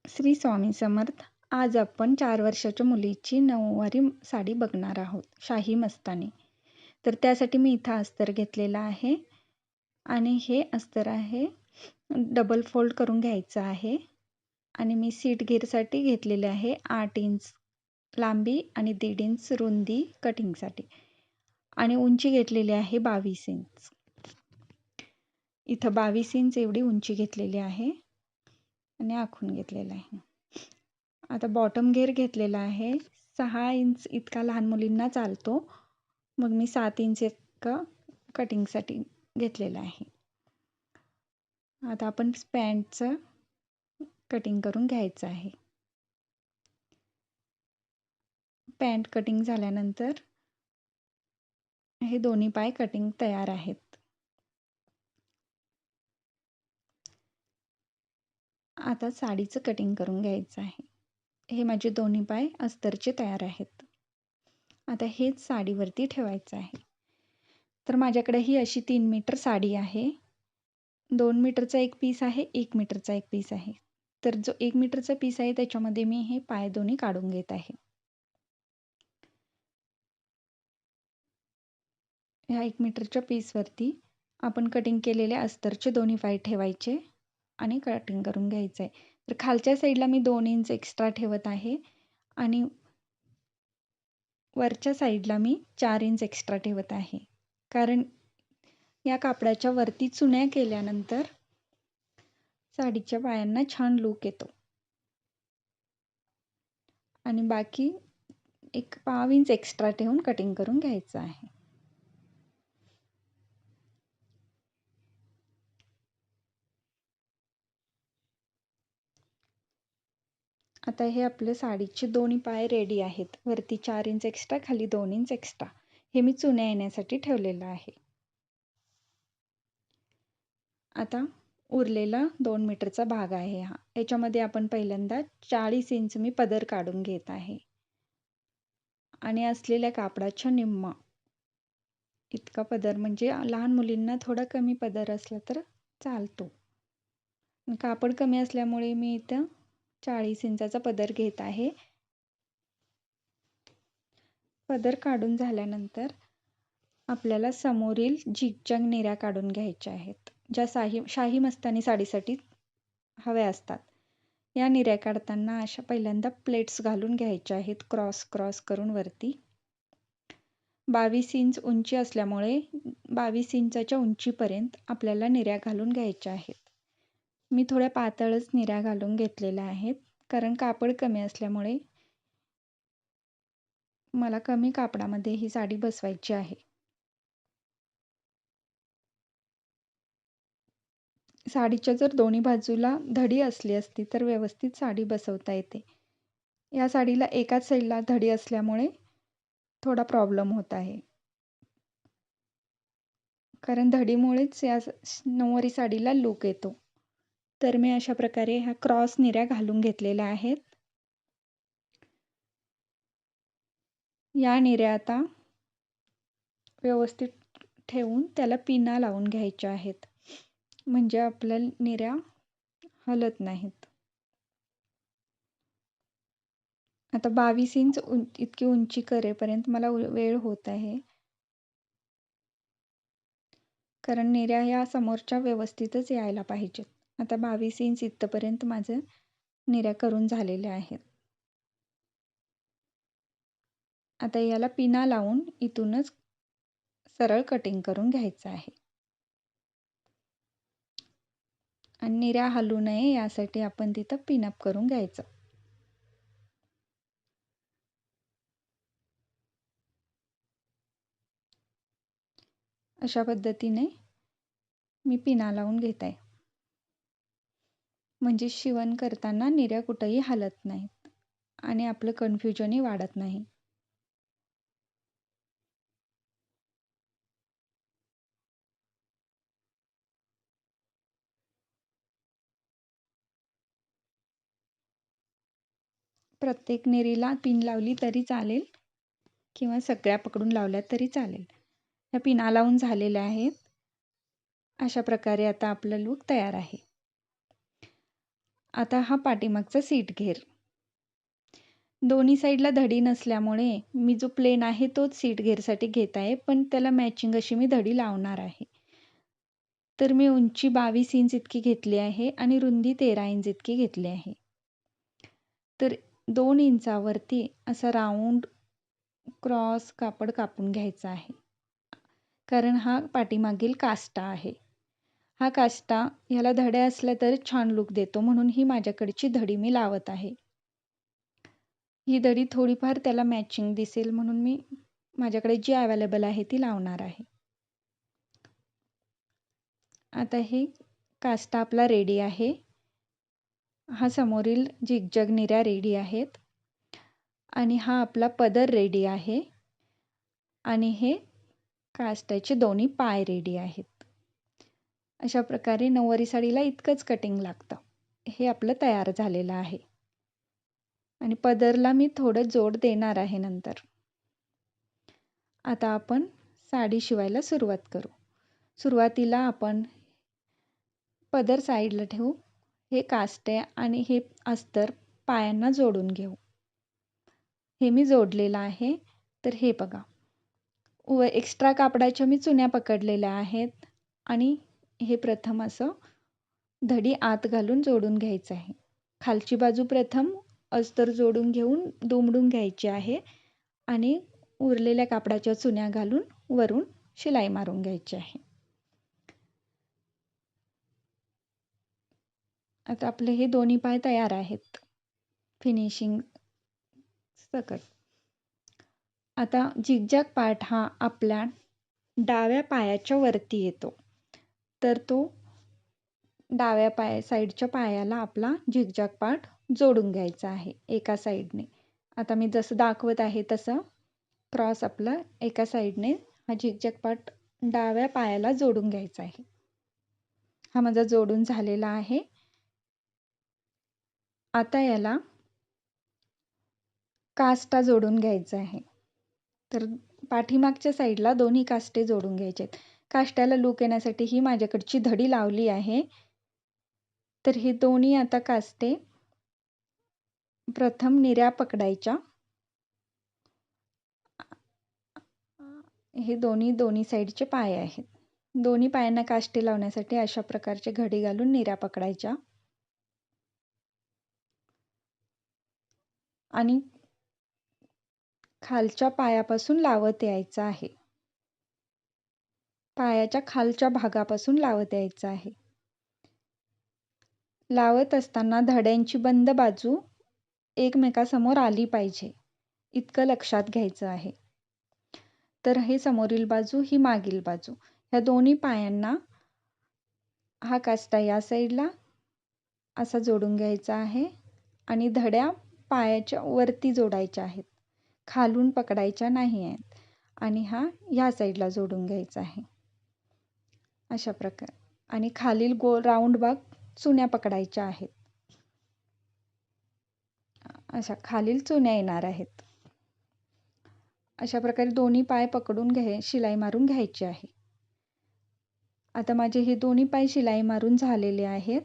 श्री स्वामी समर्थ. आज आपण 4 वर्षाच्या मुलीची नऊवारी साडी बघणार आहोत, शाही मस्तानी. तर त्यासाठी मी इथं अस्तर घेतलेला आहे आणि हे अस्तर आहे डबल फोल्ड करून घ्यायचं आहे. आणि मी सीट घेरसाठी घेतलेले आहे 8 इंच लांबी आणि 1.5 इंच रुंदी कटिंगसाठी. आणि उंची घेतलेली आहे 22 इंच. इथं 22 इंच एवढी उंची घेतलेली आहे आणि आखून घेतलेलं आहे. आता बॉटम घेर घेतलेला आहे 6 इंच इतका, लहान मुलींना चालतो. मग मी 7 इंच इतका कटिंगसाठी घेतलेला आहे. आता आपण पॅन्टचं कटिंग करून घ्यायचं आहे. पॅन्ट कटिंग झाल्यानंतर हे दोन्ही पाय कटिंग तयार आहेत. आता साडीचं कटिंग करून घ्यायचं आहे. हे माझे दोन्ही पाय अस्तरचे तयार आहेत. आता हेच साडीवरती ठेवायचं आहे. तर माझ्याकडे ही अशी 3 मीटर साडी आहे. 2 मीटरचा एक पीस आहे, 1 मीटरचा एक पीस आहे. तर जो 1 मीटरचा पीस आहे त्याच्यामध्ये मी हे पाय दोन्ही काढून घेत आहे. ह्या 1 मीटरच्या पीसवरती आपण कटिंग केलेले अस्तरचे दोन्ही पाय ठेवायचे आणि कटिंग करून घ्यायचं आहे. तर खालच्या साईडला मी 2 इंच एक्स्ट्रा ठेवत आहे आणि वरच्या साईडला मी 4 इंच एक्स्ट्रा ठेवत आहे. कारण या कापडाच्या वरती चुन्या केल्यानंतर साडीच्या पायांना छान लूक येतो. आणि बाकी एक 5 इंच एक्स्ट्रा ठेवून कटिंग करून घ्यायचं आहे. आता हे आपले साडीचे दोन्ही पाय रेडी आहेत. वरती 4 इंच एक्स्ट्रा, खाली 2 इंच एक्स्ट्रा. हे मी चुन्या येण्यासाठी ठेवलेलं आहे. आता उरलेला 2 मीटरचा भाग आहे हा. याच्यामध्ये आपण पहिल्यांदा 40 इंच मी पदर काढून घेत आहे. आणि असलेल्या कापडाच्या निम्मा इतका पदर, म्हणजे लहान मुलींना थोडा कमी पदर असला तर चालतो. कापड कमी असल्यामुळे मी इथं 40 इंचाचा पदर घेत आहे. पदर काढून झाल्यानंतर आपल्याला समोरील झिगझॅग निऱ्या काढून घ्यायच्या आहेत, ज्या शाही मस्तानी साडीसाठी हव्या असतात. या निऱ्या काढताना अशा पहिल्यांदा प्लेट्स घालून घ्यायच्या आहेत, क्रॉस क्रॉस करून वरती. 22 इंच उंची असल्यामुळे 22 इंचाच्या उंचीपर्यंत आपल्याला निऱ्या घालून घ्यायच्या आहेत. मी थोड्या पातळच निऱ्या घालून घेतलेल्या आहेत, कारण कापड कमी असल्यामुळे मला कमी कापडामध्ये ही साडी बसवायची आहे. साडीच्या जर दोन्ही बाजूला धडी असली असती तर व्यवस्थित साडी बसवता येते. या साडीला एकाच साईडला धडी असल्यामुळे थोडा प्रॉब्लेम होत आहे, कारण धडीमुळेच या नऊवारी साडीला लूक येतो. तर मी अशा प्रकारे ह्या क्रॉस निऱ्या घालून घेतलेल्या आहेत. या निऱ्या आता व्यवस्थित ठेवून त्याला पिना लावून घ्यायच्या आहेत, म्हणजे आपल्या निऱ्या हलत नाहीत. आता 22 इंच इतकी उंची करेपर्यंत मला वेळ होत आहे, कारण निऱ्या या समोरच्या व्यवस्थितच यायला पाहिजेत. आता 22 इंच इथपर्यंत माझं निऱ्या करून झालेल्या आहेत. आता याला पिना लावून इथूनच सरळ कटिंग करून घ्यायचं आहे. आणि निऱ्या हलू नये यासाठी आपण तिथं पिनअप करून घ्यायचं. अशा पद्धतीने मी पिना लावून घेत आहे, म्हणजे शिवण करताना निऱ्या कुठेही हलत नाहीत आणि आपलं कन्फ्युजनही वाढत नाही. प्रत्येक निरीला पिन लावली तरी चालेल किंवा सगळ्या पकडून लावल्या तरी चालेल. ह्या पिना लावून झालेल्या आहेत. अशा प्रकारे आता आपलं लूक तयार आहे. आता हा पाठीमागचा सीट घेर. दोन्ही साईडला धडी नसल्यामुळे मी जो प्लेन आहे तोच सीट घेरसाठी घेत आहे, पण त्याला मॅचिंग अशी मी धडी लावणार आहे. तर मी उंची 22 इंच इतकी घेतली आहे आणि रुंदी 13 इंच इतकी घेतली आहे. तर 2 इंचावरती असा राऊंड क्रॉस कापड कापून घ्यायचा आहे, कारण हा पाठीमागील काष्टा आहे. हा काष्टा ह्याला धड्या असल्या तर छान लुक देतो, म्हणून ही माझ्याकडची धडी मी लावत आहे. ही धडी थोडीफार त्याला मॅचिंग दिसेल म्हणून मी माझ्याकडे जी अवेलेबल आहे ती लावणार आहे. आता हे काष्टा आपला रेडी आहे. हा समोरील झिगझॅग निर्या रेडी आहेत आणि हा आपला पदर रेडी आहे आणि हे काष्टाचे दोन्ही पाय रेडी आहेत. अशा प्रकारे नऊवारी साडीला इतकंच कटिंग लागतं. हे आपलं तयार झालेलं आहे आणि पदरला मी थोडं जोड देणार आहे नंतर. आता आपण साडी शिवायला सुरुवात करू. सुरुवातीला आपण पदर साईडला ठेवू. हे काष्टे आणि हे अस्तर पायांना जोडून घेऊ. हे मी जोडलेलं आहे. तर हे बघा, एक्स्ट्रा कापडाच्या मी चुन्या पकडलेल्या आहेत आणि हे प्रथम असं धडी आत घालून जोडून घ्यायचं आहे. खालची बाजू प्रथम अस्तर जोडून घेऊन दुमडून घ्यायची आहे आणि उरलेल्या कापडाच्या चुन्या घालून वरून शिलाई मारून घ्यायची आहे. आता आपले हे दोन्ही पाय तयार आहेत फिनिशिंग सकट. आता झिगझॅग पार्ट हा आपल्या डाव्या पायाच्या वरती येतो, तर तो डाव्या साईडच्या पायाला आपला झिगझॅग पार्ट जोडून घ्यायचा आहे एका साईडने. आता मी जसं दाखवत आहे तसं क्रॉस आपला एका साईडने हा झिगझॅग पार्ट डाव्या पायाला जोडून घ्यायचा आहे. हा माझा जोडून झालेला आहे. आता याला काष्टा जोडून घ्यायचा आहे. तर पाठीमागच्या साईडला दोन्ही काष्टे जोडून घ्यायचे आहेत. काष्ट्याला लूक येण्यासाठी ही माझ्याकडची धडी लावली आहे. तर हे दोन्ही आता काष्टे प्रथम निर्या पकडायच्या. हे दोन्ही साईडचे पाय आहेत. दोन्ही पायांना काष्टे लावण्यासाठी अशा प्रकारचे घडी घालून निर्या पकडायच्या आणि खालच्या पायापासून लावत यायचं आहे. पायाच्या खालच्या भागापासून लावत यायचं आहे. लावत असताना धड्यांची बंद बाजू एकमेकासमोर आली पाहिजे, इतकं लक्षात घ्यायचं आहे. तर हे समोरील बाजू, ही मागील बाजू, ह्या दोन्ही पायांना हा काष्टा या साईडला असा जोडून घ्यायचा आहे आणि धड्या पायाच्या वरती जोडायच्या आहेत, खालून पकडायच्या नाही आहेत. आणि हा ह्या साईडला जोडून घ्यायचा आहे अशा प्रकारे. आणि खालील गोल राऊंड भाग चुन्या पकडायच्या आहेत. अशा खालील चुन्या येणार आहेत. अशा प्रकारे दोन्ही पाय पकडून शिलाई मारून घ्यायची आहे. आता माझे हे दोन्ही पाय शिलाई मारून झालेले आहेत.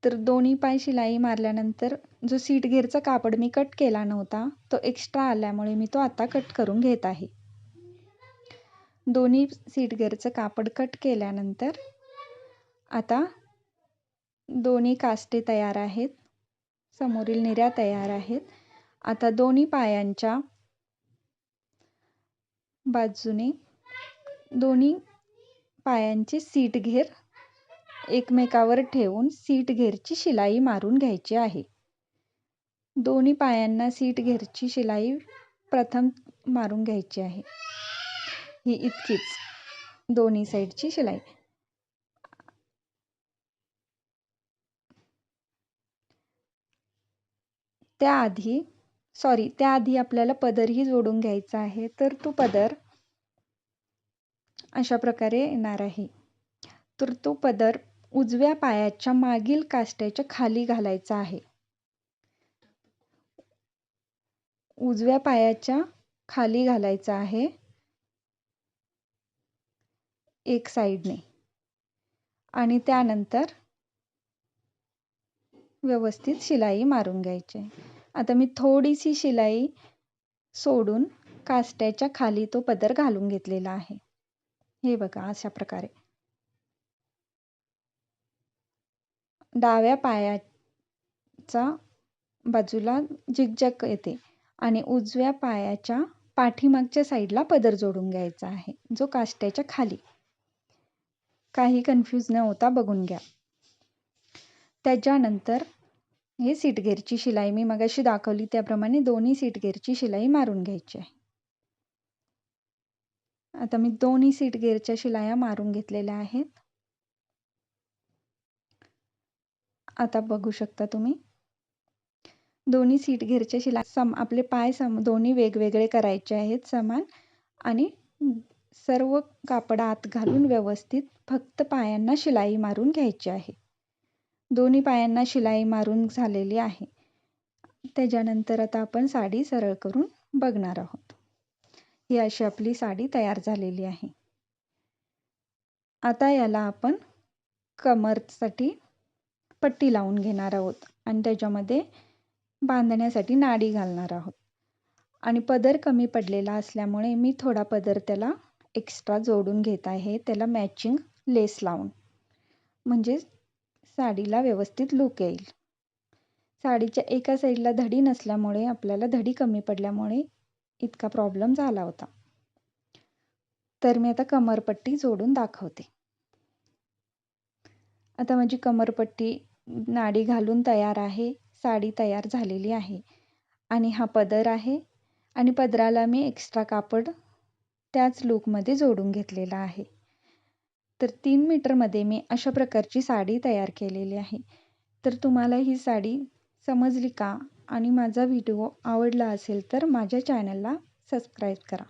तर दोन्ही पाय शिलाई मारल्यानंतर जो सीट घेरचा कापड मी कट केला नव्हता तो एक्स्ट्रा आल्यामुळे मी तो आता कट करून घेत आहे. दोन्ही सीट घेरचं कापड कट केल्यानंतर आता दोन्ही काष्टे तयार आहेत, समोरील निर्या तयार आहेत. आता दोन्ही पायांच्या बाजूने दोन्ही पायांचे सीट घेर एकमेकावर ठेवून सीट घेरची शिलाई मारून घ्यायची आहे. दोन्ही पायांना सीट घेरची शिलाई प्रथम मारून घ्यायची आहे. ही इतकीच दोन्ही साईडची शिलाई. त्याआधी आपल्याला पदरही जोडून घ्यायचा आहे. तर तो पदर अशा प्रकारे येणार आहे. तर तो पदर उजव्या पायाच्या मागील काष्ट्याच्या खाली घालायचा आहे. उजव्या पायाच्या खाली घालायचा आहे एक साईडने. आणि त्यानंतर व्यवस्थित शिलाई मारून घ्यायची आहे. आता मी थोडीशी शिलाई सोडून काष्ट्याच्या खाली तो पदर घालून घेतलेला आहे. हे बघा अशा प्रकारे. डाव्या पायाच्या बाजूला झिगझॅग येते आणि उजव्या पायाच्या पाठीमागच्या साईडला पदर जोडून घ्यायचा आहे, जो काष्ट्याच्या खाली. काही कन्फ्यूज न होता बघून घ्या. त्याच्यानंतर हे सीटगेरची शिलाई मी मगाशी दाखवली त्याप्रमाणे दोन्ही सीटगेरची शिलाई मारून घ्यायची आहे. आता मी दोन्ही सीटगेरच्या शिलाया मारून घेतलेल्या आहेत. आता बघू शकता तुम्ही दोन्ही सीटगेरच्या शिलाई आपले पाय दोन्ही वेगवेगळे करायचे आहेत समान, आणि सर्व कापड आत घालून व्यवस्थित फक्त पायांना शिलाई मारून घ्यायची आहे. दोन्ही पायांना शिलाई मारून झालेली आहे. त्याच्यानंतर आता आपण साडी सरळ करून बघणार आहोत. ही अशी आपली साडी तयार झालेली आहे. आता याला आपण कमरसाठी पट्टी लावून घेणार आहोत आणि त्याच्यामध्ये बांधण्यासाठी नाडी घालणार आहोत. आणि पदर कमी पडलेला असल्यामुळे मी थोडा पदर त्याला एक्स्ट्रा जोडून घेत आहे, त्याला मॅचिंग लेस लावून, म्हणजे साडीला व्यवस्थित लुक येईल. साडीच्या एका साईडला धडी नसल्यामुळे आपल्याला धडी कमी पडल्यामुळे इतका प्रॉब्लेम झाला होता. तर मी आता कमरपट्टी जोडून दाखवते. आता माझी कमरपट्टी नाडी घालून तयार आहे. साडी तयार झालेली आहे आणि हा पदर आहे आणि पदराला मी एक्स्ट्रा कापड त्याच लूकमध्ये जोडून घेतलेला आहे. तर 3 मीटरमध्ये मी अशा प्रकारची साडी तयार केलेली आहे. तर तुम्हाला ही साडी समजली का आणि माझा व्हिडिओ आवडला असेल तर माझ्या चॅनलला सबस्क्राईब करा.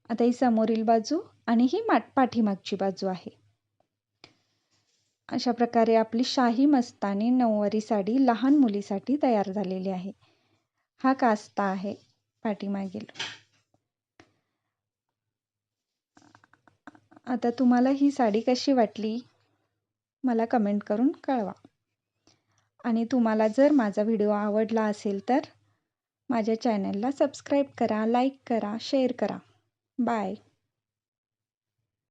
आता ही समोरील बाजू आणि ही पाठीमागची बाजू आहे. अशा प्रकारे आपली शाही मस्तानी नऊवारी साडी लहान मुलीसाठी तयार झालेली आहे. हा कास्ता आहे पाठीमागील. आता तुम्हाला ही साडी कशी वाटली मला कमेंट करून कळवा. आणि तुम्हाला जर माझा व्हिडिओ आवडला असेल तर माझ्या चॅनलला सबस्क्राईब करा, लाईक करा, शेअर करा. बाय.